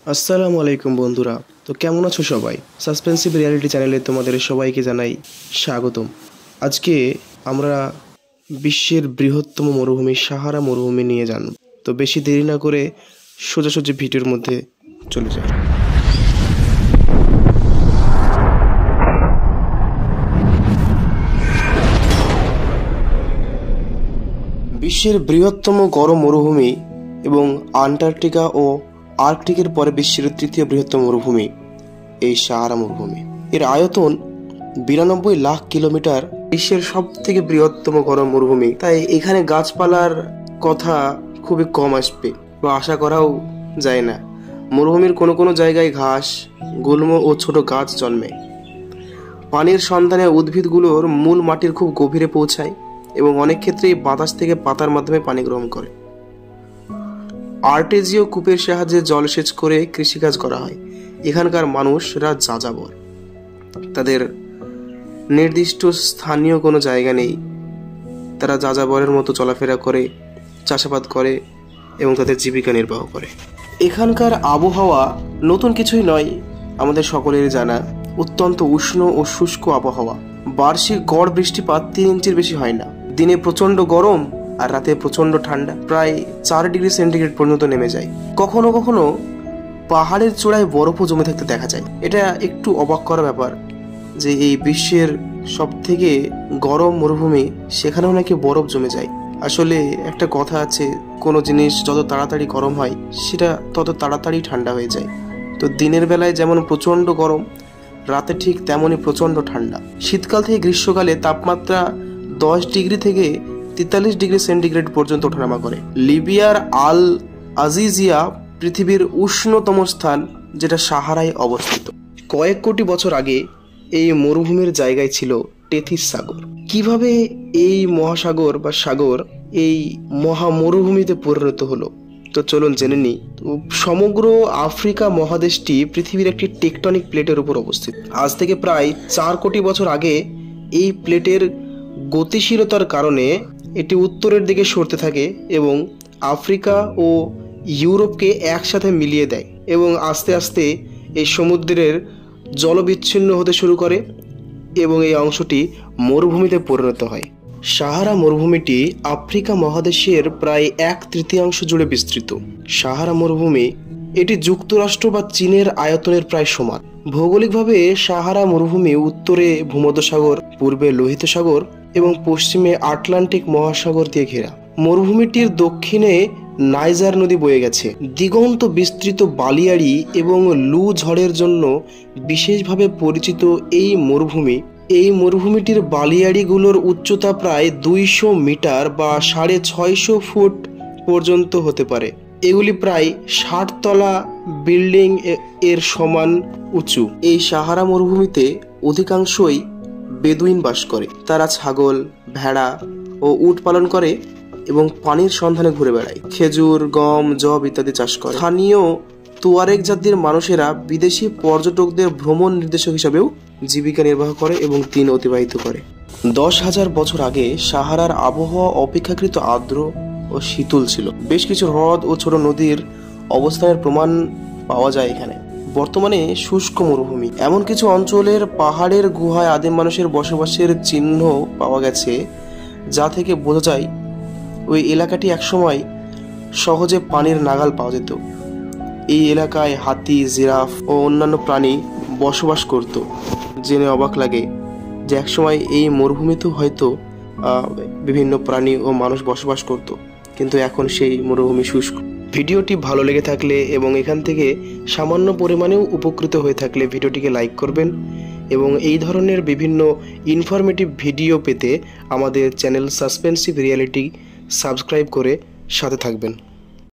আসসালামু আলাইকুম বন্ধুরা। তো কেমন আছো সবাই? সাসপেন্সিভ রিয়ালিটি চ্যানেলে তোমাদের সবাইকে জানাই স্বাগতম। আজকে আমরা বিশ্বের বৃহত্তম মরুভূমি সাহারা মরুভূমি নিয়ে জানব। তো বেশি দেরি না করে সোজাসুজি ভিডিওর মধ্যে চলে যাই। বিশ্বের বৃহত্তম গরম মরুভূমি এবং আন্টার্কটিকা ও আর্কটিকের পরে বিশ্বের তৃতীয় বৃহত্তম মরুভূমি এই সাহারা মরুভূমি। এর আয়তন 92 লাখ কিলোমিটার। বিশ্বের সব থেকে বৃহত্তম গরম মরুভূমি, তাই এখানে গাছপালার কথা খুবই কম আসবে বা আশা করাও যায় না। মরুভূমির কোনো কোনো জায়গায় ঘাস, গুল্ম ও ছোট গাছ জন্মে। পানির সন্ধানে উদ্ভিদগুলোর মূল মাটির খুব গভীরে পৌঁছায় এবং অনেক ক্ষেত্রেই বাতাস থেকে পাতার মাধ্যমে পানি গ্রহণ করে। আর্টেজিও কূপের সাহায্যে জলসেচ করে কৃষিকাজ করা হয়। এখানকার মানুষরা যাযাবর, তাদের নির্দিষ্ট স্থানীয় কোনো জায়গা নেই। তারা যাযাবরের মতো চলাফেরা করে, চাষাবাদ করে এবং তাদের জীবিকা নির্বাহ করে। এখানকার আবহাওয়া নতুন কিছুই নয়, আমাদের সকলের জানা। অত্যন্ত উষ্ণ ও শুষ্ক আবহাওয়া। বার্ষিক গড় বৃষ্টিপাত 3 ইঞ্চির বেশি হয় না। দিনে প্রচন্ড গরম আর রাতে প্রচন্ড ঠান্ডা, প্রায় 4 ডিগ্রি সেন্টিগ্রেড পর্যন্ত নেমে যায়। কখনো কখনো পাহাড়ের চূড়ায় বরফও জমে থাকতে দেখা যায়। এটা একটু অবাক করা ব্যাপার যে এই বিশ্বের সব থেকে গরম মরুভূমি, সেখানেও নাকি বরফ জমে যায়। আসলে একটা কথা আছে, কোনো জিনিস যত তাড়াতাড়ি গরম হয় সেটা তত তাড়াতাড়ি ঠান্ডা হয়ে যায়। তো দিনের বেলায় যেমন প্রচন্ড গরম, রাতে ঠিক তেমনই প্রচন্ড ঠান্ডা। শীতকাল থেকে গ্রীষ্মকালে তাপমাত্রা 10 ডিগ্রি থেকে 43 ডিগ্রি সেন্টিগ্রেড পর্যন্ত ওঠানামা করে। লিবিয়ার আল আজিজিয়া পৃথিবীর উষ্ণতম স্থান, যেটা সাহারায় অবস্থিত। কয়েক কোটি বছর আগে এই মরুভূমির জায়গায় ছিল টেথিস সাগর। কিভাবে এই মহাসাগর বা সাগর এই মহা মরুভূমিতে পরিণত হলো, তো চলুন জেনে নিই। সমগ্র আফ্রিকা মহাদেশটি পৃথিবীর একটি টেকটনিক প্লেটের উপর অবস্থিত। আজ থেকে প্রায় 4 কোটি বছর আগে এই প্লেটের গতিশীলতার কারণে এটি উত্তরের দিকে সরতে থাকে এবং আফ্রিকা ও ইউরোপকে একসাথে মিলিয়ে দেয় এবং আস্তে আস্তে এই সমুদ্রের জলবিচ্ছিন্ন হতে শুরু করে এবং এই অংশটি মরুভূমিতে পরিণত হয়। সাহারা মরুভূমিটি আফ্রিকা মহাদেশের প্রায় 1/3 জুড়ে বিস্তৃত। সাহারা মরুভূমি এটি যুক্তরাষ্ট্র বা চীনের আয়তনের প্রায় সমান। ভৌগোলিকভাবে সাহারা মরুভূমি উত্তরে ভূমধ্যসাগর, পূর্বে লোহিত সাগর এবং পশ্চিমে আটলান্টিক মহাসাগর দিয়ে ঘেরা। মরুভূমিটির দক্ষিণে নাইজার নদী বয়ে গেছে। দিগন্ত বিস্তৃত বালিয়াড়ি এবং লু ঝড়ের জন্য বিশেষভাবে পরিচিত এই মরুভূমিটির বালিয়াড়িগুলোর উচ্চতা প্রায় 200 মিটার বা 650 ফুট পর্যন্ত হতে পারে। এগুলি প্রায় 60 তলা বিল্ডিং এর সমান উঁচু। এই সাহারা মরুভূমিতে অধিকাংশই বেদুইন বাস করে। তারা ছাগল, ভেড়া ও উট পালন করে এবং পানির সন্ধানে ঘুরে বেড়ায়। খেজুর, গম, যব ইত্যাদি চাষ করে। স্থানীয় তুয়ারেগ জাতির মানুষেরা বিদেশি পর্যটকদের ভ্রমণ নির্দেশক হিসাবেও জীবিকা নির্বাহ করে এবং দিন অতিবাহিত করে। 10,000 বছর আগে সাহারার আবহাওয়া অপেক্ষাকৃত আর্দ্র ও শীতল ছিল। বেশ কিছু হ্রদ ও ছোট নদীর অবস্থানের প্রমাণ পাওয়া যায় এখানে। বর্তমানে শুষ্ক মরুভূমি। এমন কিছু অঞ্চলের পাহাড়ের গুহায় আদিম মানুষের বসবাসের চিহ্ন পাওয়া গেছে, যা থেকে বোঝা যায় ওই এলাকাটি একসময় সহজে পানির নাগাল পাওয়া যেত। এই এলাকায় হাতি, জিরাফ ও অন্যান্য প্রাণী বসবাস করত। জেনে অবাক লাগে যে একসময় এই মরুভূমিতেও হয়তো বিভিন্ন প্রাণী ও মানুষ বসবাস করত, কিন্তু এখন সেই মরুভূমি শুষ্ক। ভিডিওটি ভালো লেগে থাকলে এবং এখান থেকে সামান্য পরিমাণেও উপকৃত হয়ে থাকলে ভিডিওটিকে লাইক করবেন এবং এই ধরনের বিভিন্ন ইনফরমেটিভ ভিডিও পেতে আমাদের চ্যানেল সাসপেন্সিভ রিয়ালিটি সাবস্ক্রাইব করে সাথে থাকবেন।